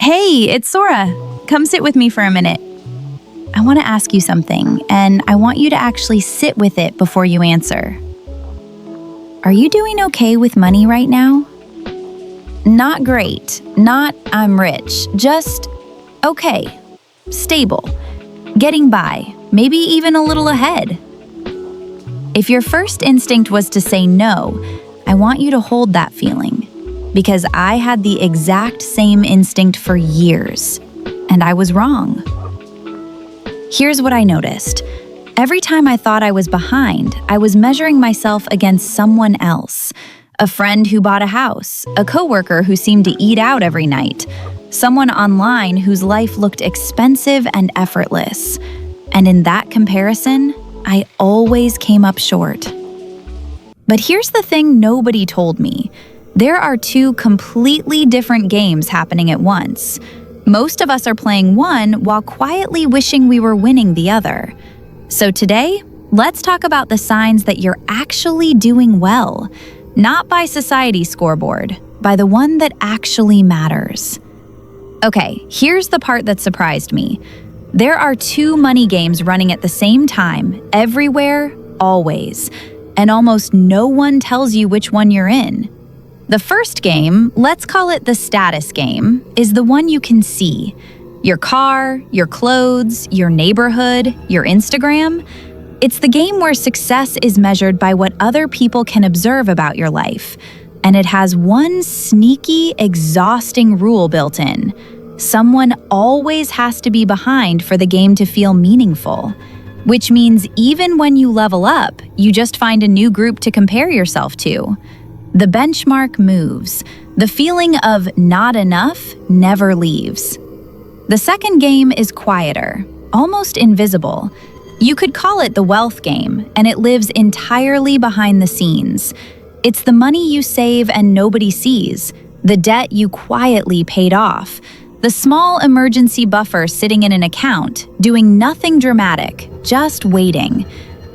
Hey, it's Sora. Come sit with me for a minute. I want to ask you something, and I want you to actually sit with it before you answer. Are you doing okay with money right now? Not great, not I'm rich, just okay, stable, getting by, maybe even a little ahead. If your first instinct was to say no, I want you to hold that feeling, because I had the exact same instinct for years, and I was wrong. Here's what I noticed. Every time I thought I was behind, I was measuring myself against someone else. A friend who bought a house, a coworker who seemed to eat out every night, someone online whose life looked expensive and effortless. And in that comparison, I always came up short. But here's the thing nobody told me. There are two completely different games happening at once. Most of us are playing one while quietly wishing we were winning the other. So today, let's talk about the signs that you're actually doing well. Not by society's scoreboard, by the one that actually matters. Okay, here's the part that surprised me. There are two money games running at the same time, everywhere, always. And almost no one tells you which one you're in. The first game, let's call it the status game, is the one you can see. Your car, your clothes, your neighborhood, your Instagram. It's the game where success is measured by what other people can observe about your life. And it has one sneaky, exhausting rule built in. Someone always has to be behind for the game to feel meaningful. Which means even when you level up, you just find a new group to compare yourself to. The benchmark moves. The feeling of not enough never leaves. The second game is quieter, almost invisible. You could call it the wealth game, and it lives entirely behind the scenes. It's the money you save and nobody sees, the debt you quietly paid off, the small emergency buffer sitting in an account, doing nothing dramatic, just waiting,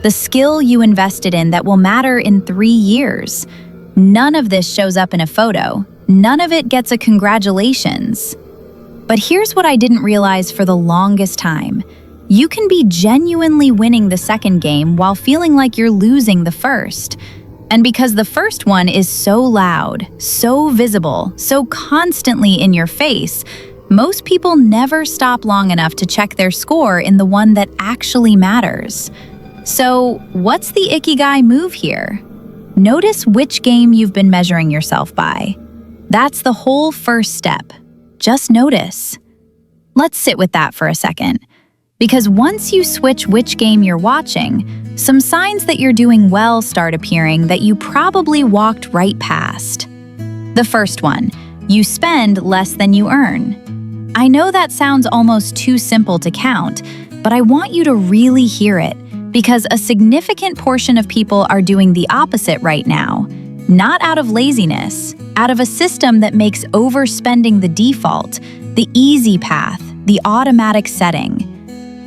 the skill you invested in that will matter in 3 years. None of this shows up in a photo. None of it gets a congratulations. But here's what I didn't realize for the longest time. You can be genuinely winning the second game while feeling like you're losing the first. And because the first one is so loud, so visible, so constantly in your face, most people never stop long enough to check their score in the one that actually matters. So, what's the Ikigai move here? Notice which game you've been measuring yourself by. That's the whole first step. Just notice. Let's sit with that for a second. Because once you switch which game you're watching, some signs that you're doing well start appearing that you probably walked right past. The first one, you spend less than you earn. I know that sounds almost too simple to count, but I want you to really hear it, because a significant portion of people are doing the opposite right now. Not out of laziness, out of a system that makes overspending the default, the easy path, the automatic setting.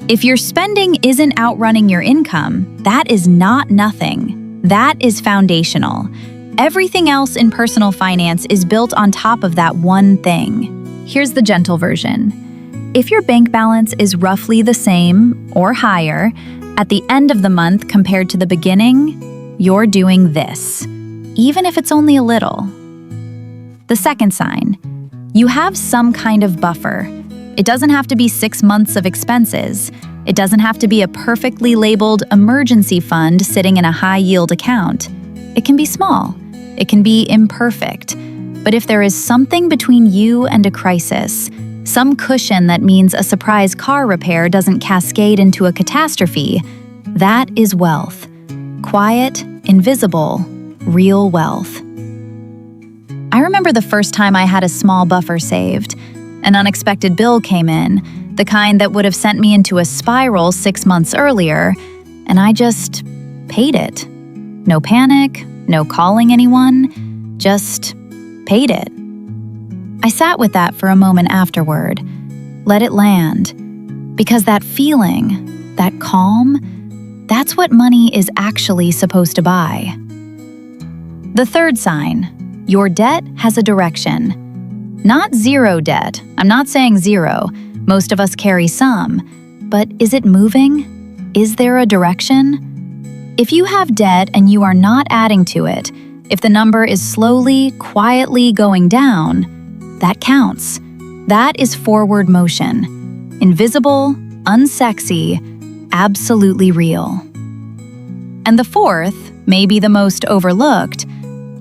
If your spending isn't outrunning your income, that is not nothing. That is foundational. Everything else in personal finance is built on top of that one thing. Here's the gentle version. If your bank balance is roughly the same or higher at the end of the month compared to the beginning, you're doing this, even if it's only a little. The second sign, you have some kind of buffer. It doesn't have to be 6 months of expenses. It doesn't have to be a perfectly labeled emergency fund sitting in a high-yield account. It can be small. It can be imperfect. But if there is something between you and a crisis, some cushion that means a surprise car repair doesn't cascade into a catastrophe, that is wealth. Quiet, invisible, real wealth. I remember the first time I had a small buffer saved. An unexpected bill came in, the kind that would have sent me into a spiral 6 months earlier, and I just paid it. No panic, no calling anyone, just paid it. I sat with that for a moment afterward, let it land, because that feeling, that calm, that's what money is actually supposed to buy. The third sign, your debt has a direction. Not zero debt. I'm not saying zero. Most of us carry some. But is it moving? Is there a direction? If you have debt and you are not adding to it, if the number is slowly, quietly going down, that counts. That is forward motion. Invisible, unsexy, absolutely real. And the fourth, maybe the most overlooked,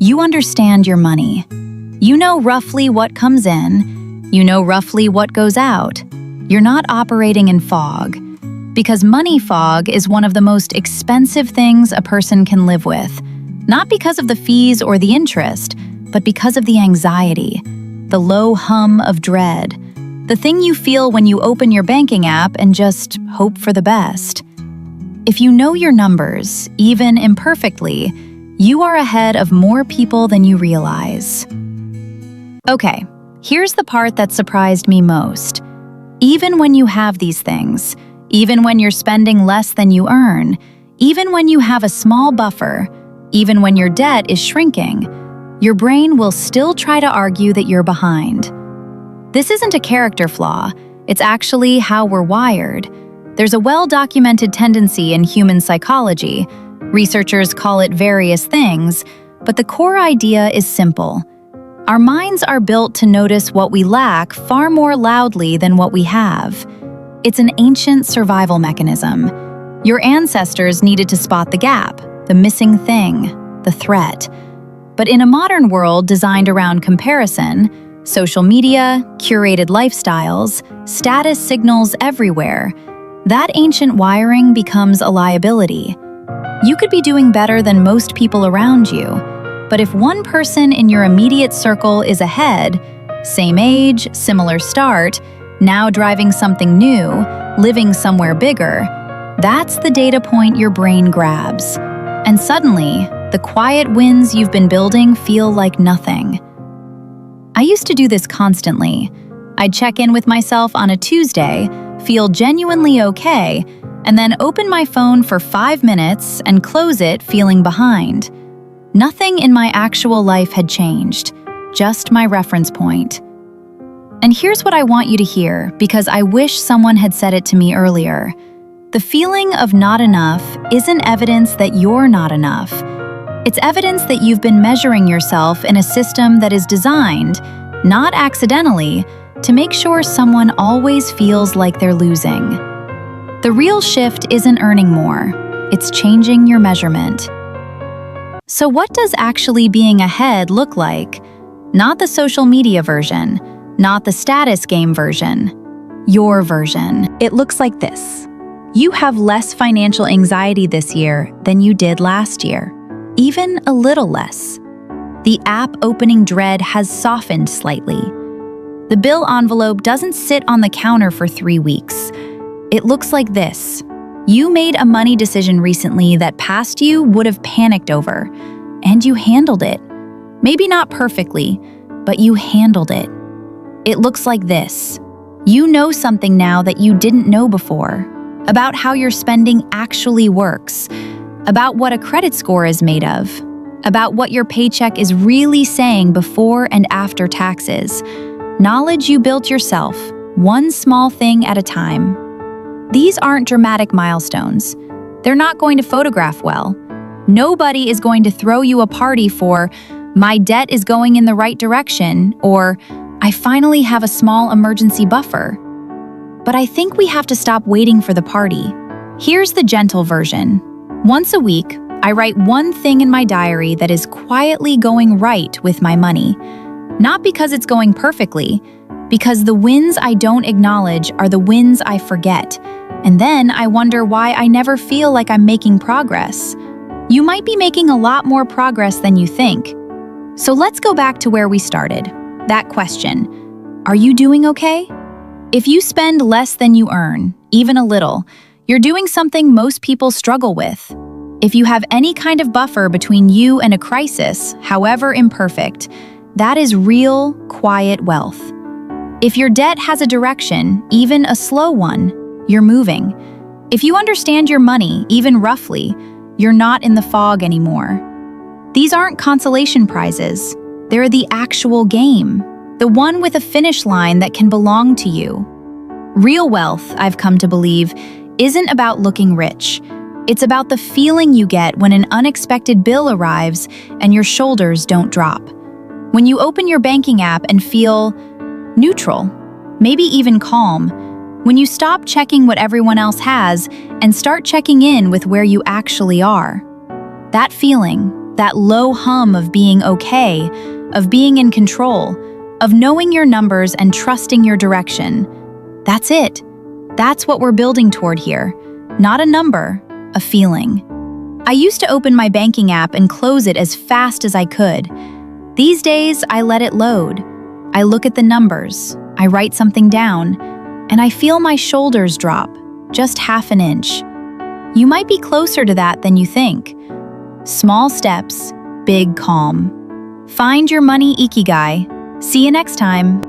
you understand your money. You know roughly what comes in, you know roughly what goes out. You're not operating in fog. Because money fog is one of the most expensive things a person can live with. Not because of the fees or the interest, but because of the anxiety, the low hum of dread, the thing you feel when you open your banking app and just hope for the best. If you know your numbers, even imperfectly, you are ahead of more people than you realize. Okay, here's the part that surprised me most. Even when you have these things, even when you're spending less than you earn, even when you have a small buffer, even when your debt is shrinking, your brain will still try to argue that you're behind. This isn't a character flaw, it's actually how we're wired. There's a well-documented tendency in human psychology. Researchers call it various things, but the core idea is simple. Our minds are built to notice what we lack far more loudly than what we have. It's an ancient survival mechanism. Your ancestors needed to spot the gap, the missing thing, the threat. But in a modern world designed around comparison, social media, curated lifestyles, status signals everywhere, that ancient wiring becomes a liability. You could be doing better than most people around you, but if one person in your immediate circle is ahead, same age, similar start, now driving something new, living somewhere bigger, that's the data point your brain grabs. And suddenly, the quiet wins you've been building feel like nothing. I used to do this constantly. I'd check in with myself on a Tuesday, feel genuinely okay, and then open my phone for 5 minutes and close it feeling behind. Nothing in my actual life had changed, just my reference point. And here's what I want you to hear, because I wish someone had said it to me earlier. The feeling of not enough isn't evidence that you're not enough. It's evidence that you've been measuring yourself in a system that is designed, not accidentally, to make sure someone always feels like they're losing. The real shift isn't earning more, it's changing your measurement. So what does actually being ahead look like? Not the social media version, not the status game version, your version. It looks like this. You have less financial anxiety this year than you did last year, even a little less. The app opening dread has softened slightly. The bill envelope doesn't sit on the counter for 3 weeks. It looks like this. You made a money decision recently that past you would have panicked over, and you handled it. Maybe not perfectly, but you handled it. It looks like this. You know something now that you didn't know before, about how your spending actually works, about what a credit score is made of, about what your paycheck is really saying before and after taxes. Knowledge you built yourself, one small thing at a time. These aren't dramatic milestones. They're not going to photograph well. Nobody is going to throw you a party for, "My debt is going in the right direction," or "I finally have a small emergency buffer." But I think we have to stop waiting for the party. Here's the gentle version. Once a week, I write one thing in my diary that is quietly going right with my money. Not because it's going perfectly, because the wins I don't acknowledge are the wins I forget. And then I wonder why I never feel like I'm making progress. You might be making a lot more progress than you think. So let's go back to where we started. That question, are you doing okay? If you spend less than you earn, even a little, you're doing something most people struggle with. If you have any kind of buffer between you and a crisis, however imperfect, that is real, quiet wealth. If your debt has a direction, even a slow one, you're moving. If you understand your money, even roughly, you're not in the fog anymore. These aren't consolation prizes. They're the actual game. the one with a finish line that can belong to you. Real wealth, I've come to believe, isn't about looking rich. It's about the feeling you get when an unexpected bill arrives and your shoulders don't drop. When you open your banking app and feel neutral, maybe even calm. When you stop checking what everyone else has and start checking in with where you actually are. That feeling, that low hum of being okay, of being in control, of knowing your numbers and trusting your direction. That's it. That's what we're building toward here. Not a number, a feeling. I used to open my banking app and close it as fast as I could. These days, I let it load. I look at the numbers, I write something down, and I feel my shoulders drop, just half an inch. You might be closer to that than you think. Small steps, big calm. Find your money Ikigai. See you next time.